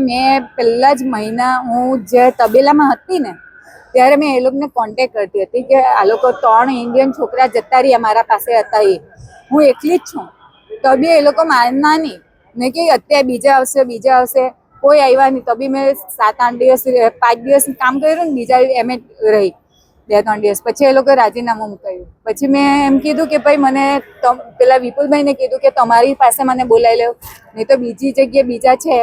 મેં પહેલા જ મહિના હું જે તબેલામાં હતી ને ત્યારે મેં એ લોકોને કોન્ટેક્ટ કરતી હતી કે આ લોકો 3 ઇન્ડિયન છોકરા જતા રહ્યા મારા પાસે હતા, એ હું એકલી જ છું, તો બી એ લોકો માનના નહીં ને કે અત્યારે બીજા આવશે, કોઈ આવ્યા નહીં. તો બી મેં 7-8 દિવસ 5 દિવસ કામ કર્યું ને, બીજા એમ રહી 2-3 દિવસ પછી એ લોકો રાજીનામું મૂકાયું. પછી મેં એમ કીધું કે ભાઈ મને પેલા વિપુલભાઈને કીધું કે તમારી પાસે મને બોલાવી લો, નહીં તો બીજી જગ્યાએ બીજા છે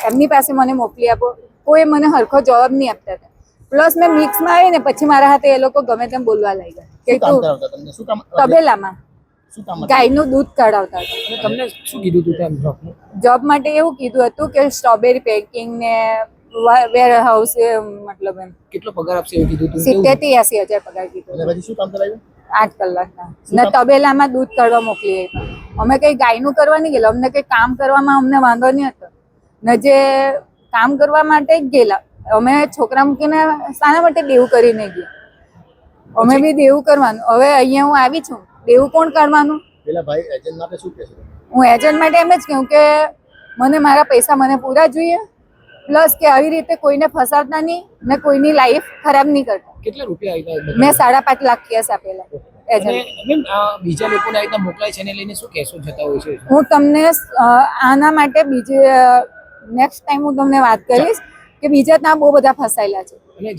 એમની પાસે મને મોકલી આપો. કોઈ મને હરખો જવાબ નહીં આપતા હતા. પ્લસ મેં મિક્સમાં આવી ને પછી મારા હાથે એ લોકો ગમે તેમ બોલવા લાગ્યા કે તું તબેલામાં ગાયનું દૂધ કાઢાવતા હતા. તમને શું કીધું હતું જોબ માટે? એવું કીધું હતું કે સ્ટ્રોબેરી પેકિંગ ને વેર હાઉસ, મતલબ એમ. કેટલો પગાર આપશે એવું કીધું હતું? 70-80 હજાર પગાર કીધું. પછી શું કામ કરાવ્યું? 8 કલાકના ને તબેલામાં દૂધ કાઢવા મોકલી આપ્યા. અમે કઈ ગાયનું કરવા નહીં ગયેલા, અમને કઈ કામ કરવામાં અમને વાંધો નહીં હતો ને જે કામ કરવા માટે જ ગયેલા. અમે છોકરા મૂકીને શાના માટે દેવું કરીને ગયા? અમે બી દેવું કરવાનું. હવે અહીંયા હું આવી છું, દેવું કોણ કાઢવાનું? પેલા ભાઈ એજન્ટ માટે શું કહેશે? હું એજન્ટ માટે એમ જ કહું કે મને મારા પૈસા મને પૂરા જોઈએ, પ્લસ કે આવી રીતે કોઈને ફસાવતા નહીં ને કોઈની લાઈફ ખરાબ નહીં કરતા. કેટલા રૂપિયા આવ્યા? મેં 5.5 લાખ કેસ આપેલા એજન્ટ. બીજા લોકોને આ રીતના મોકલાય છે એને લઈને શું કહેશો જતા હોય છે? હું તમને આના માટે નેક્સ્ટ ટાઈમ હું તમને વાત કરીશ કે બીજા ત્યાં બહુ બધા ફસાયેલા છે ને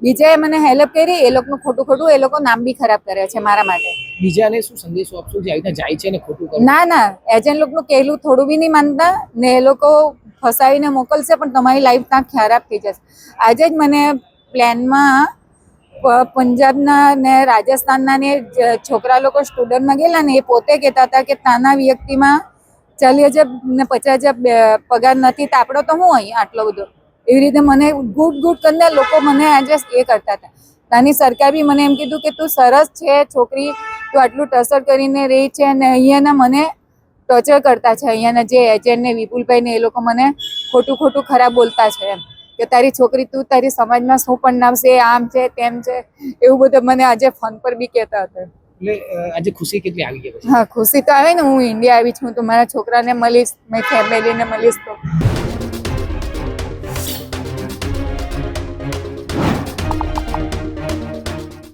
બીજાએ મને હેલ્પ કરી. એ લોકોનું ખોટું એ લોકો નામ બી ખરાબ કરે છે મારા માટે. બીજાને શું સંદેશો આપશો જે આવી જાય છે ને ખોટું કરે? ના, એજન્ટ લોકોનું કહેલું થોડું બી નહીં માનતા ને એ લોકો ફસાવીને મોકલશે પણ તમારી લાઈફ ત્યાં ખરાબ થઈ જશે. આજે જ મને પ્લેનમાં પંજાબના ને રાજસ્થાનના ને છોકરા લોકો સ્ટુડન્ટમાં ગયેલા ને એ પોતે કહેતા હતા કે ત્યાંના વ્યક્તિમાં 40,000 ને 50,000 પગાર નથી, તો આપણો તો હું અહીં આટલો બધો. એવી રીતે મને ગુડ કરીને લોકો મને આજે એ કરતા હતા. ત્યાંની સરકાર બી મને એમ કીધું કે તું સરસ છે છોકરી, તું આટલું ટસર કરીને રહી છે અને અહીંયાના મને ટોર્ચર કરતા છે. અહીંયાના જે એજન્ટ ને વિપુલભાઈ ને એ લોકો મને ખોટું ખરાબ બોલતા છે એમ કે તારી છોકરી તું તારી સમાજમાં શું બનાવશે, આમ છે તેમ છે, એવું બધું મને આજે ફોન પર બી કહેતા હતા. એટલે આજે ખુશી કેટલી આવી ગઈ? હા, ખુશી તો આવે ને. હું ઇન્ડિયા આવી છું તો મારા છોકરાને મળીશ, મારી ફેમિલીને મળીશ તો